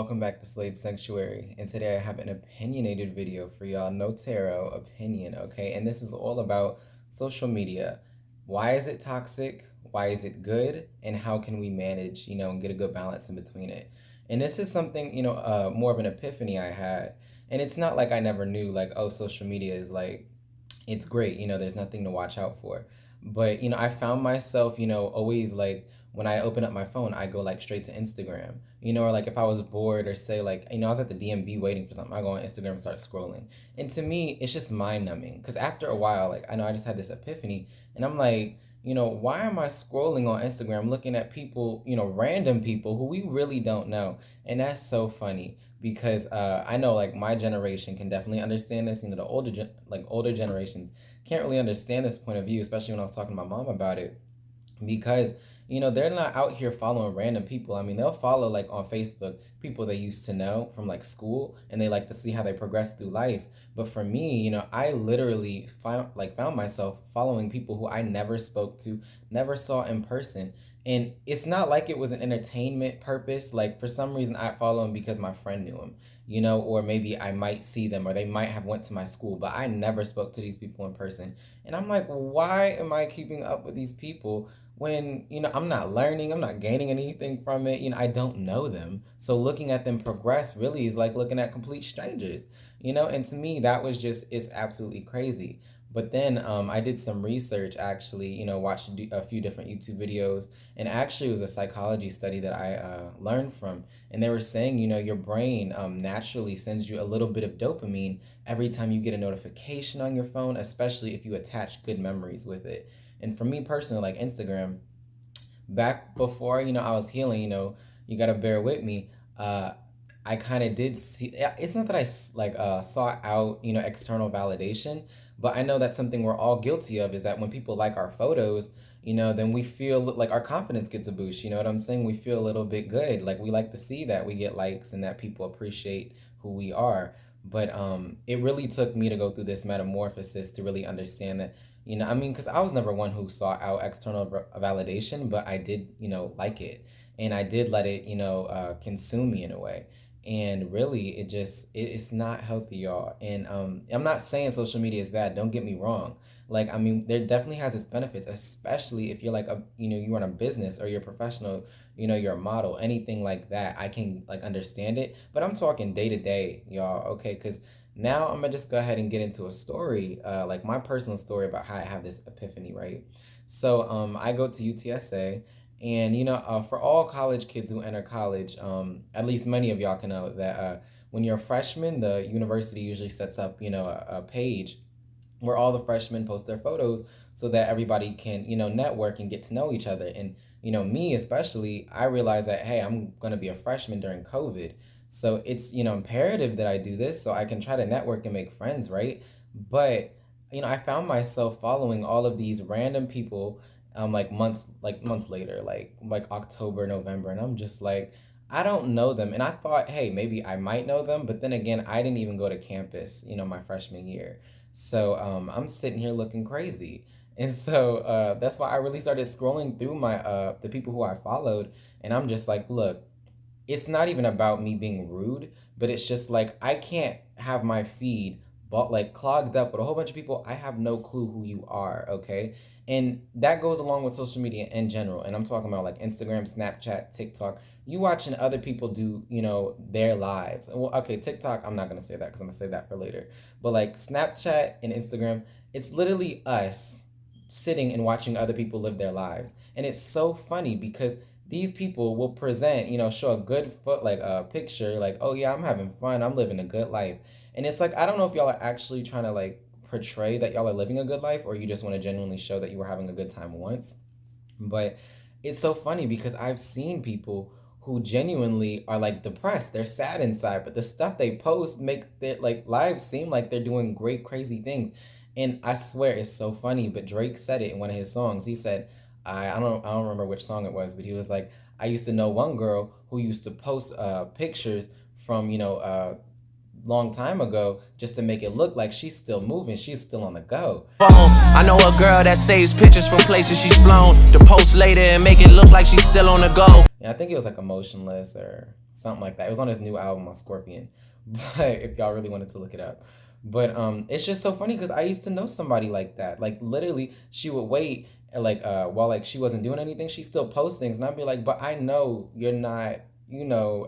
welcome back to Slade Sanctuary. And today I have an opinionated video for y'all. No tarot, opinion, okay? And this is all about social media. Why is it toxic? Why is it good? And how can we manage, and get a good balance in between it? And this is something, more of an epiphany I had. And it's not like I never knew, like, oh, social media is like, it's great, there's nothing to watch out for. But, I found myself, always like when I open up my phone, I go like straight to Instagram, or like if I was bored or say like, I was at the DMV waiting for something, I go on Instagram and start scrolling. And to me, it's just mind numbing because after a while, like I know I just had this epiphany and I'm like, why am I scrolling on Instagram looking at people, random people who we really don't know? And that's so funny because I know like my generation can definitely understand this. The older generations can't really understand this point of view, especially when I was talking to my mom about it, because they're not out here following random people. I mean, they'll follow like on Facebook people they used to know from like school, and they like to see how they progress through life. But for me, I literally found myself following people who I never spoke to, never saw in person. And it's not like it was an entertainment purpose. Like for some reason I follow them because my friend knew them, or maybe I might see them or they might have went to my school, but I never spoke to these people in person. And I'm like, why am I keeping up with these people when I'm not learning, I'm not gaining anything from it? I don't know them, so looking at them progress really is like looking at complete strangers. And to me that was just, it's absolutely crazy. But then I did some research actually, watched a few different YouTube videos, and actually it was a psychology study that I learned from. And they were saying, your brain naturally sends you a little bit of dopamine every time you get a notification on your phone, especially if you attach good memories with it. And for me personally, like Instagram, back before, I was healing, you gotta bear with me. I kind of did see, it's not that sought out, external validation, but I know that's something we're all guilty of, is that when people like our photos, then we feel like our confidence gets a boost. You know what I'm saying? We feel a little bit good. Like we like to see that we get likes and that people appreciate who we are. But it really took me to go through this metamorphosis to really understand that, I mean, because I was never one who sought out external validation, but I did, like it. And I did let it, consume me in a way. And really it's not healthy, y'all. And I'm not saying social media is bad, don't get me wrong. Like, I mean, there definitely has its benefits, especially if you're like a, you run a business or you're a professional, you're a model, anything like that. I can like understand it, but I'm talking day to day, y'all. Okay, because now I'm gonna just go ahead and get into a story, like my personal story about how I have this epiphany, right? So I go to UTSA, and for all college kids who enter college, at least many of y'all can know that when you're a freshman, the university usually sets up, a page where all the freshmen post their photos so that everybody can, network and get to know each other. And, me especially, I realized that, hey, I'm going to be a freshman during COVID. So it's, imperative that I do this so I can try to network and make friends, right? But, I found myself following all of these random people like months later, like October, November, and I'm just like, I don't know them. And I thought, hey, maybe I might know them, but then again, I didn't even go to campus, my freshman year. So I'm sitting here looking crazy. And so that's why I really started scrolling through my the people who I followed, and I'm just like, look, it's not even about me being rude, but it's just like I can't have my feed but like clogged up with a whole bunch of people. I have no clue who you are, okay? And that goes along with social media in general. And I'm talking about like Instagram, Snapchat, TikTok. You watching other people do, their lives. Well, okay, TikTok, I'm not gonna say that because I'm gonna save that for later. But like Snapchat and Instagram, it's literally us sitting and watching other people live their lives. And it's so funny because these people will present, show a good foot, like a picture, like, oh yeah, I'm having fun, I'm living a good life. And it's like, I don't know if y'all are actually trying to like portray that y'all are living a good life, or you just want to genuinely show that you were having a good time once. But it's so funny because I've seen people who genuinely are like depressed, they're sad inside, but the stuff they post make their like lives seem like they're doing great, crazy things. And I swear it's so funny, but Drake said it in one of his songs. He said, I don't remember which song it was, but he was like, I used to know one girl who used to post pictures from, long time ago just to make it look like she's still moving, she's still on the go. I know a girl that saves pictures from places she's flown to post later and make it look like she's still on the go. And I think it was like Emotionless or something something like that. It was on his new album on Scorpion. But if y'all really wanted to look it up. But it's just so funny because I used to know somebody like that. Like literally, she would wait like while like she wasn't doing anything, she still post things, and I'd be like, but I know you're not,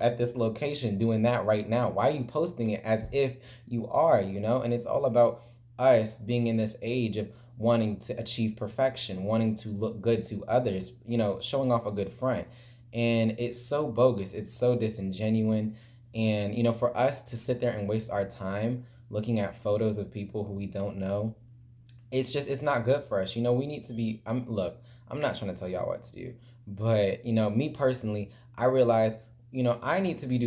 at this location doing that right now. Why are you posting it as if you are, And it's all about us being in this age of wanting to achieve perfection, wanting to look good to others, showing off a good front. And it's so bogus, it's so disingenuous. And, for us to sit there and waste our time looking at photos of people who we don't know, it's not good for us. We need to be look, I'm not trying to tell y'all what to do, but me personally, I realize, I need to be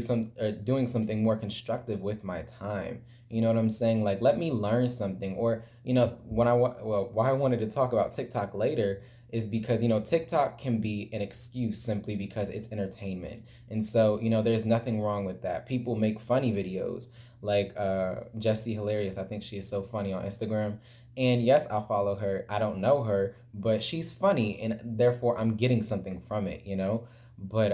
doing something more constructive with my time. You know what I'm saying? Like, let me learn something. Or why I wanted to talk about TikTok later is because TikTok can be an excuse simply because it's entertainment. And so there's nothing wrong with that. People make funny videos, like Jessie Hilarious. I think she is so funny on Instagram. And yes, I'll follow her. I don't know her, but she's funny, and therefore I'm getting something from it. But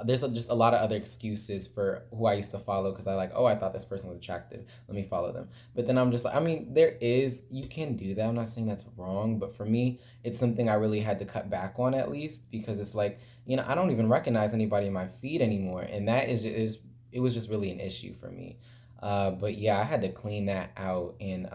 there's just a lot of other excuses for who I used to follow because I thought this person was attractive. Let me follow them. But then I'm just like, you can do that. I'm not saying that's wrong, but for me, it's something I really had to cut back on, at least, because it's like, I don't even recognize anybody in my feed anymore, and that it was just really an issue for me. But yeah, I had to clean that out, and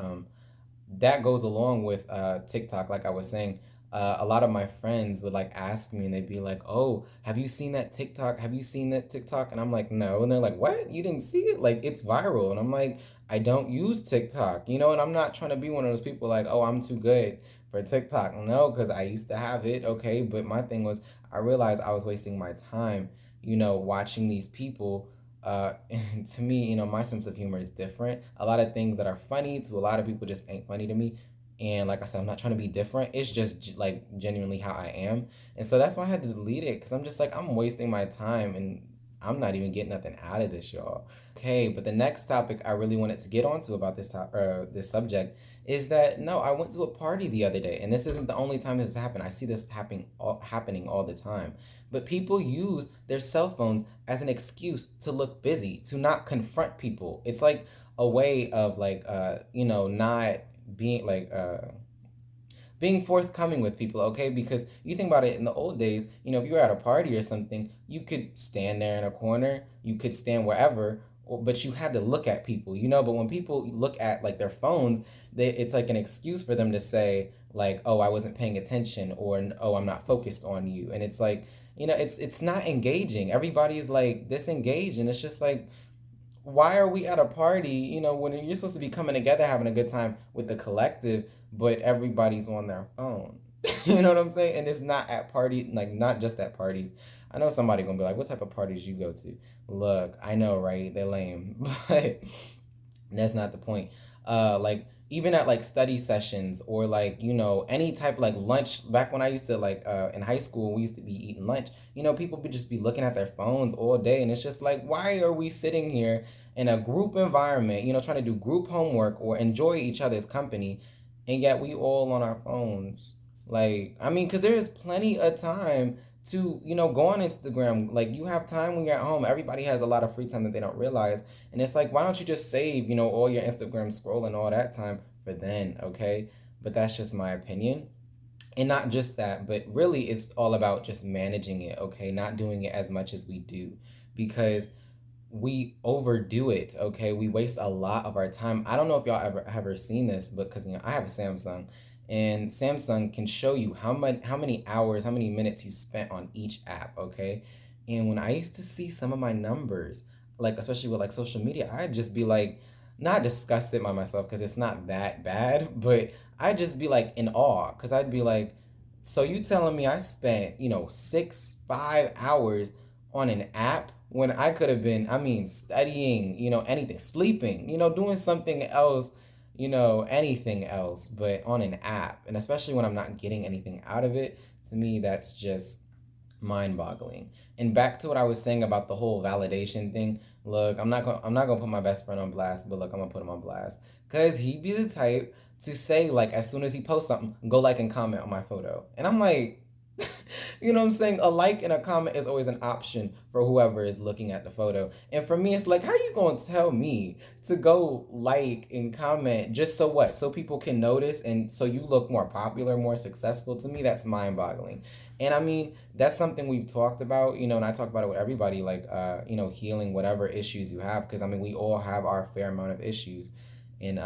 that goes along with TikTok. Like I was saying, a lot of my friends would like ask me, and they'd be like, "Oh, have you seen that TikTok? Have you seen that TikTok?" And I'm like, "No." And they're like, "What? You didn't see it? Like, it's viral." And I'm like, "I don't use TikTok, And I'm not trying to be one of those people like, "Oh, I'm too good for TikTok." No, because I used to have it, okay. But my thing was, I realized I was wasting my time, watching these people. And to me, my sense of humor is different. A lot of things that are funny to a lot of people just ain't funny to me. And like I said, I'm not trying to be different. It's just like genuinely how I am. And so that's why I had to delete it, because I'm just like, I'm wasting my time and I'm not even getting nothing out of this, y'all. Okay, but the next topic I really wanted to get onto about this subject is that no, I went to a party the other day, and this isn't the only time this has happened. I see this happening all the time. But people use their cell phones as an excuse to look busy, to not confront people. It's like a way of like not being like being forthcoming with people, okay? Because you think about it, in the old days, if you were at a party or something, you could stand there in a corner, you could stand wherever, but you had to look at people. But when people look at like their phones, it's like an excuse for them to say like, "Oh, I wasn't paying attention," or "Oh, I'm not focused on you," and it's like, it's not engaging. Everybody's like disengaged, and it's just like, why are we at a party, when you're supposed to be coming together having a good time with the collective, but everybody's on their phone? You know what I'm saying? And it's not at party, like not just at parties. I know somebody gonna be like, what type of parties you go to? Look, I know, right? They're lame, but that's not the point. Like even at like study sessions, or like any type of like lunch. Back when I used to like in high school, we used to be eating lunch. People would just be looking at their phones all day, and it's just like, why are we sitting here in a group environment, trying to do group homework or enjoy each other's company, and yet we all on our phones? Like, because there is plenty of time to go on Instagram. Like, you have time when you're at home. Everybody has a lot of free time that they don't realize, and it's like, why don't you just save all your Instagram scrolling all that time for then, okay? But that's just my opinion. And not just that, but really it's all about just managing it, okay? Not doing it as much as we do, because we overdo it, okay? We waste a lot of our time. I don't know if y'all ever seen this, but because I have a Samsung, and Samsung can show you how many hours, how many minutes you spent on each app, okay? And when I used to see some of my numbers, like especially with like social media, I'd just be like, not disgusted by myself because it's not that bad, but I'd just be like in awe, because I'd be like, so you telling me I spent 5 hours on an app when I could have been, studying, anything, sleeping, doing something else, anything else, but on an app. And especially when I'm not getting anything out of it, to me, that's just mind-boggling. And back to what I was saying about the whole validation thing. Look, I'm not gonna put my best friend on blast, but look, I'm gonna put him on blast because he'd be the type to say like, as soon as he posts something, go like and comment on my photo, and I'm like, You know what I'm saying? A like and a comment is always an option for whoever is looking at the photo. And for me, it's like, how you gonna tell me to go like and comment just so what? So people can notice and so you look more popular, more successful? To me, that's mind-boggling. And I mean, that's something we've talked about, and I talk about it with everybody, like healing whatever issues you have, because I mean, we all have our fair amount of issues. And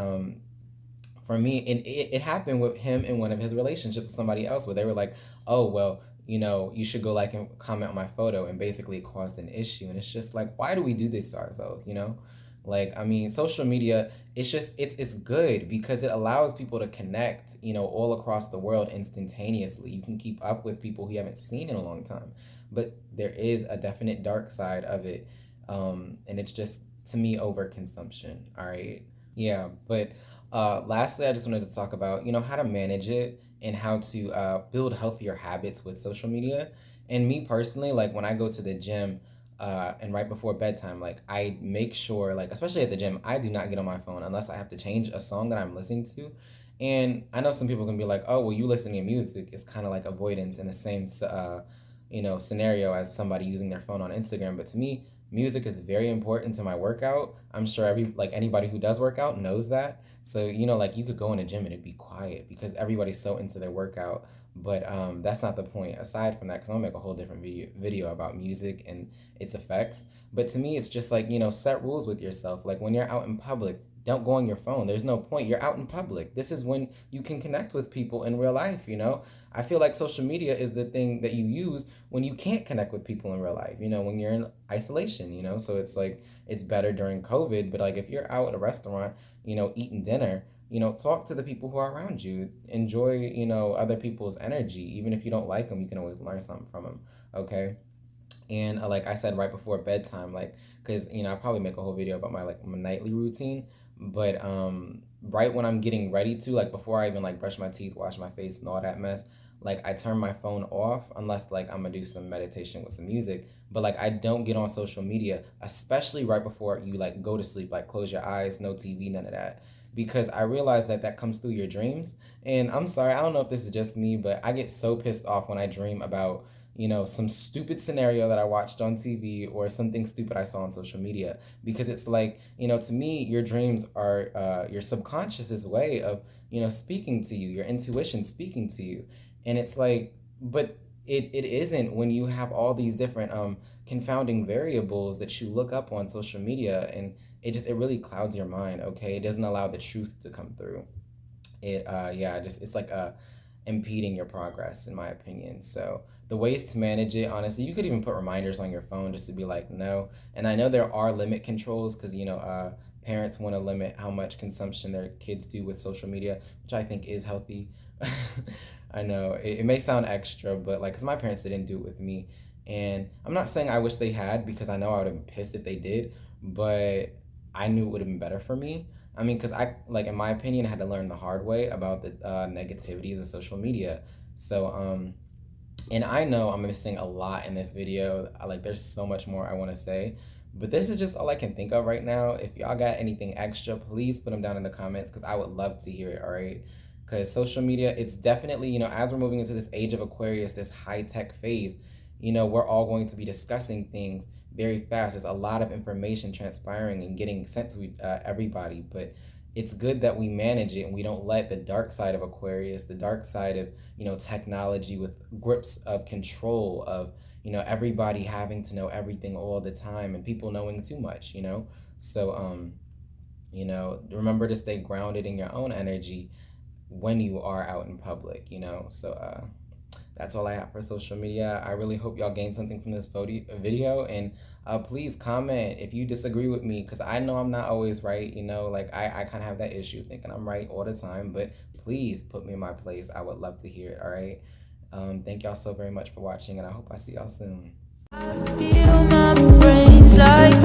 for me, and it happened with him in one of his relationships with somebody else where they were like, oh well, you should go like and comment on my photo, and basically it caused an issue. And it's just like, why do we do this to ourselves? Like, I mean, social media, it's good because it allows people to connect, all across the world instantaneously. You can keep up with people who you haven't seen in a long time, but there is a definite dark side of it. And it's just, to me, overconsumption. All right. Yeah, but lastly, I just wanted to talk about, how to manage it and how to build healthier habits with social media. And me personally, like when I go to the gym and right before bedtime, like I make sure, like especially at the gym, I do not get on my phone unless I have to change a song that I'm listening to. And I know some people can be like, "Oh, well, you listening to music is kind of like avoidance in the same, scenario as somebody using their phone on Instagram." But to me, music is very important to my workout. I'm sure anybody who does work out knows that. So, like you could go in a gym and it'd be quiet because everybody's so into their workout. But that's not the point. Aside from that, because I'm gonna make a whole different video about music and its effects. But to me, it's just like, set rules with yourself. Like when you're out in public, don't go on your phone. There's no point. You're out in public. This is when you can connect with people in real life. I feel like social media is the thing that you use when you can't connect with people in real life, when you're in isolation. So it's like, it's better during COVID, but like if you're out at a restaurant, eating dinner, talk to the people who are around you. Enjoy, other people's energy. Even if you don't like them, you can always learn something from them. Okay. And like I said, right before bedtime, like, because, I probably make a whole video about my nightly routine, but right when I'm getting ready to, like, before I even like brush my teeth, wash my face, and all that mess, like I turn my phone off unless like I'm gonna do some meditation with some music. But like I don't get on social media, especially right before you like go to sleep. Like close your eyes, no TV, none of that, because I realize that that comes through your dreams. And I'm sorry, I don't know if this is just me, but I get so pissed off when I dream about some stupid scenario that I watched on TV or something stupid I saw on social media, because it's like, to me, your dreams are your subconscious's way of, speaking to you, your intuition speaking to you. And it's like, but it isn't when you have all these different confounding variables that you look up on social media, and it really clouds your mind. Okay, it doesn't allow the truth to come through. Yeah, just it's like impeding your progress, in my opinion. So the ways to manage it, honestly, you could even put reminders on your phone just to be like, no. And I know there are limit controls because parents want to limit how much consumption their kids do with social media, which I think is healthy. I know it may sound extra, but like, because my parents didn't do it with me, and I'm not saying I wish they had, because I know I would have been pissed if they did, but I knew it would have been better for me. I mean, because I, like, in my opinion, I had to learn the hard way about the negativities of social media. So, and I know I'm missing a lot in this video. Like, there's so much more I want to say, but this is just all I can think of right now. If y'all got anything extra, please put them down in the comments because I would love to hear it, all right? Because social media, it's definitely, as we're moving into this age of Aquarius, this high tech phase, we're all going to be discussing things very fast. There's a lot of information transpiring and getting sent to everybody, but it's good that we manage it and we don't let the dark side of Aquarius, the dark side of, technology with grips of control of, everybody having to know everything all the time and people knowing too much. So, remember to stay grounded in your own energy when you are out in public. So, that's all I have for social media. I really hope y'all gained something from this video, and please comment if you disagree with me, because I know I'm not always right. Like I kind of have that issue thinking I'm right all the time, but please put me in my place. I would love to hear it. All right. Thank y'all so very much for watching, and I hope I see y'all soon. I feel my brains like